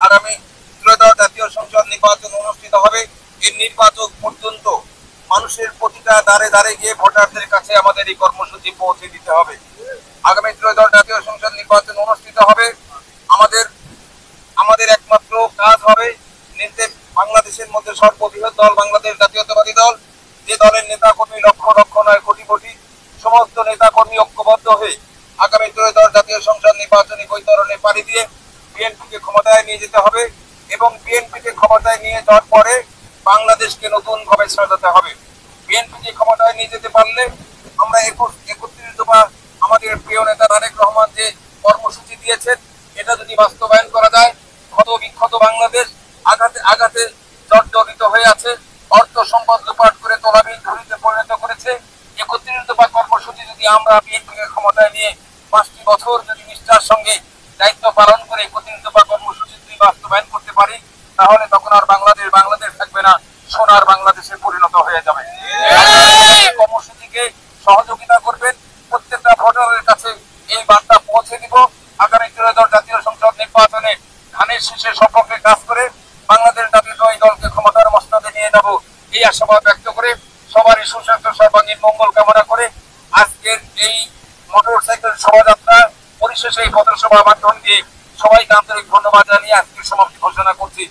আগামী ত্রয়োদশ জাতীয় সংসদ নির্বাচন অনুষ্ঠিত হবে। এই নির্বাচন পর্যন্ত মানুষের প্রতিটা দ্বারে দ্বারে গিয়ে ভোটারদের কাছে আমাদের এই কর্মসূচি পৌঁছে দিতে হবে। আগামী ত্রয়োদশ জাতীয় সংসদ নির্বাচন অনুষ্ঠিত হবে। আমাদের আমাদের একমাত্র কাজ হবে বাংলাদেশের মধ্যে সর্ববৃহৎ দল বাংলাদেশ জাতীয়তাবাদী দল, যে দলের নেতা কর্মী লক্ষ লক্ষ নয় কোটি কোটি, সমস্ত নেতা কর্মী ঐক্যবদ্ধ হয়ে আগামী ত্রয়োদশ জাতীয় সংসদ নির্বাচনী বৈতরণে পাড়ি দিয়ে বিএনপিকে ক্ষমতায় নিয়ে যেতে হবে এবং বিএনপিকে ক্ষমতায় নিয়ে যাওয়ার পরে বাংলাদেশকে নতুন ভাবে সাজাতে হবে। বিএনপিকে ক্ষমতায় নিয়ে যেতে পারলে আমরা 31 দফা আমাদের প্রিয় নেতা তারেক রহমান যে কর্মসূচি দিয়েছেন, এটা যদি বাস্তবায়ন করা যায়, ক্ষত বিক্ষত বাংলাদেশ আঘাতে আঘাতে জর্জরিত হয়ে আছে, অর্থ সম্পদ লুপাট করে তলাবিহীন ধুলিতে পরিণত করেছে। 31 দফা কর্মসূচি যদি আমরা বিএনপিকে ক্ষমতায় নিয়ে 5টি বছর যদি নিষ্ঠার সঙ্গে দায়িত্ব পালন করে 31 দফা কর্মসূচি যদি বাস্তবায়ন করতে পারি, তাহলে তখন আর বাংলাদেশ থাকবে না, সোনার বাংলাদেশে পরিণত হয়ে যাবে। কর্মসূচিকে সহযোগিতা করবেন, প্রত্যেকটা ভোটারের কাছে এই বার্তা পৌঁছে দিব। আগামী ত্রয়োদশ জাতীয় সংসদ নির্বাচনে ধানের শীষের সপক্ষে কাজ করে বাংলাদেশ জাতীয়তাবাদী দলকে ক্ষমতার মসনদে নিয়ে যাব, এই আশাবাদ ব্যক্ত করে সবারই সুস্বাস্থ্য সর্বাঙ্গীন মঙ্গল কামনা করে আজকের এই মোটরসাইকেল শোভাযাত্রা পরিশেষে এই পথসভার মাধ্যম দিয়ে সবাইকে আন্তরিক ধন্যবাদ জানিয়ে আজকের সমাপ্তি ঘোষণা করছি।